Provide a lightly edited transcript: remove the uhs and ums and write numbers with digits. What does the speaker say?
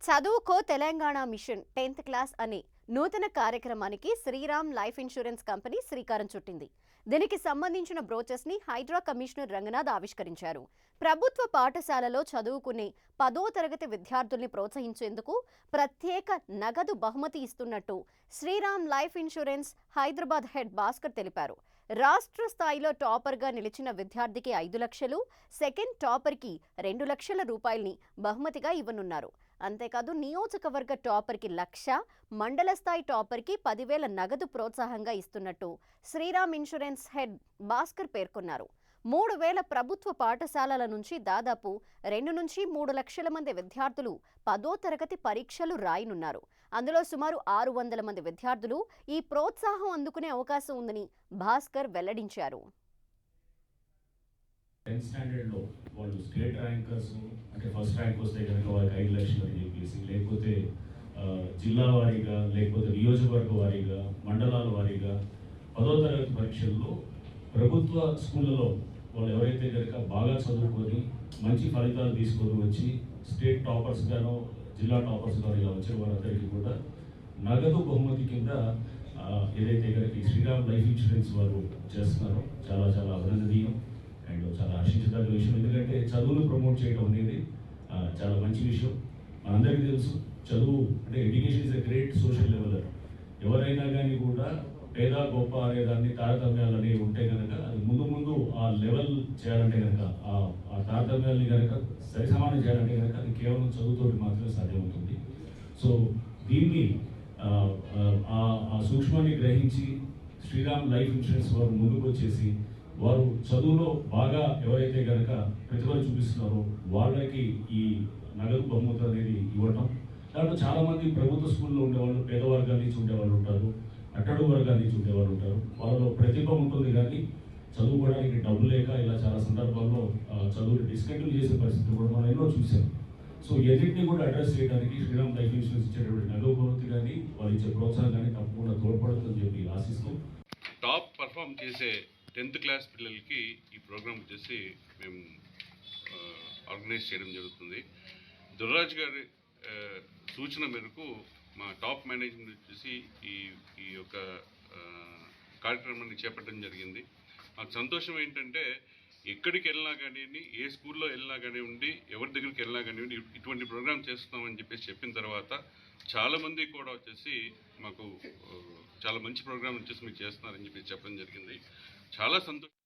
చదువుకో Telangana machine 10th class అనే నూతన కార్యక్రమానికి శ్రీరామ్ లైఫ్ ఇన్సూరెన్స్ కంపెనీ శ్రీకారం చుట్టింది. దీనికి సంబంధించిన బ్రోచర్స్ ని హైడ్రా కమిషనర్ రంగనాథ్ ఆవిష్కరించారు. ప్రభుత్వ పాఠశాలలో చదువుకునే 10వ తరగతి విద్యార్థుల్ని ప్రోత్సహించేందుకు ప్రత్యేక నగదు బహుమతి ఇస్తున్నట్టు Shriram life insurance Hyderabad head Bhaskar తెలిపారు. రాష్ట్ర స్థాయిలో టాపర్గా నిలిచిన విద్యార్థికి 5 లక్షలు, సెకండ్ టాపర్కి 2 లక్షల రూపాయల్ని బహుమతిగా ఇవ్వనున్నారు. అంతేకాదు నియోజకవర్గ టాపర్కి 1,00,000, మండల స్థాయి టాపర్కి 10,000 నగదు ప్రోత్సాహంగా ఇస్తున్నట్టు శ్రీరామ్ ఇన్సూరెన్స్ హెడ్ భాస్కర్ పేర్కొన్నారు. 3,000 ప్రభుత్వ పాఠశాలల నుంచి దాదాపు 2 నుంచి 3 లక్షల మంది విద్యార్థులు 10వ తరగతి పరీక్షలు రాయనున్నారు. అందులో సుమారు 600 మంది విద్యార్థులు ఈ ప్రోత్సాహం అందుకునే అవకాశం ఉందని భాస్కర్ వెల్లడించారు. 10th స్టాండర్డ్లో వాళ్ళు స్టేట్ ర్యాంకర్స్ అంటే ఫస్ట్ ర్యాంక్ వస్తే కనుక వాళ్ళకి 5 లక్షలు అని చెప్పేసి, లేకపోతే జిల్లా వారీగా, లేకపోతే నియోజకవర్గ వారీగా, మండలాల వారీగా 10వ తరగతి పరీక్షల్లో ప్రభుత్వ స్కూళ్ళలో వాళ్ళు ఎవరైతే కనుక బాగా చదువుకొని మంచి ఫలితాలు తీసుకొని వచ్చి స్టేట్ టాపర్స్ గానో జిల్లా టాపర్స్ గానో ఇలా వచ్చిన వారందరికీ కూడా నగదు బహుమతి కింద ఏదైతే కనుక ఈ శ్రీరామ్ లైఫ్ ఇన్సూరెన్స్ వారు చేస్తున్నారో చాలా చాలా అభినందనీయం అండ్ చాలా హర్షించదగ్గ విషయం. ఎందుకంటే చదువును ప్రమోట్ చేయడం అనేది చాలా మంచి విషయం. మనందరికీ తెలుసు, చదువు అంటే education is a great social leveller. ఎవరైనా కానీ కూడా పేద గొప్ప అనే దాన్ని తారతమ్యాలు అనేవి ఉంటే కనుక అది ముందు ఆ లెవెల్ చేయాలంటే కనుక ఆ తారతమ్యాలని కనుక సరిసమానం చేయాలంటే కనుక అది కేవలం చదువుతో మాత్రమే సాధ్యమవుతుంది. సో దీన్ని ఆ సూక్ష్మాన్ని గ్రహించి శ్రీరామ్ లైఫ్ ఇన్సూరెన్స్ వారు ముందుకు వచ్చేసి వారు చదువులో బాగా ఎవరైతే కనుక ప్రతిభ చూపిస్తున్నారో వాళ్ళకి ఈ నగదు బహుమతి అనేది ఇవ్వటం. దాంట్లో చాలామంది ప్రభుత్వ స్కూల్లో ఉండేవాళ్ళు, పేద వర్గాల నుంచి ఉండేవాళ్ళు ఉంటారు, అట్టడుగు వర్గాల నుంచి ఉండేవాళ్ళు ఉంటారు. వాళ్ళలో ప్రతిభ ఉంటుంది కానీ చదువుకోవడానికి డబ్బు లేక ఇలా చాలా సందర్భాల్లో చదువుని డిస్కంటిన్యూ చేసే పరిస్థితులు కూడా మనం ఎన్నో చూసాం. సో ఎన్నింటినీ కూడా అడ్రస్ చేయడానికి శ్రీరామ్ లైఫ్ ఇన్సూరెన్స్ ఇచ్చేటువంటి నగదు బహుమతి కానీ వాళ్ళు ఇచ్చే ప్రోత్సాహం కానీ తప్పకుండా తోడ్పడుతుందని చెప్పి ఆశిస్తూ టాప్ పర్ఫామ్ చేసే 10th క్లాస్ పిల్లలకి ఈ ప్రోగ్రామ్ వచ్చేసి మేము ఆర్గనైజ్ చేయడం జరుగుతుంది. దుర్రాజ్ గారి సూచన మేరకు మా టాప్ మేనేజ్మెంట్ వచ్చేసి ఈ యొక్క కార్యక్రమాన్ని చేపట్టడం జరిగింది. నాకు సంతోషం ఏంటంటే ఎక్కడికి వెళ్ళినా కానివ్వండి, ఏ స్కూల్లో వెళ్ళినా కానివ్వండి, ఎవరి దగ్గరికి వెళ్ళినా కానివ్వండి, ఇటువంటి ప్రోగ్రామ్ చేస్తున్నామని చెప్పిన తర్వాత చాలామంది కూడా వచ్చేసి మాకు చాలా మంచి ప్రోగ్రామ్ వచ్చేసి మీరు చేస్తున్నారని చెప్పడం జరిగింది. చాలా సంతోషం.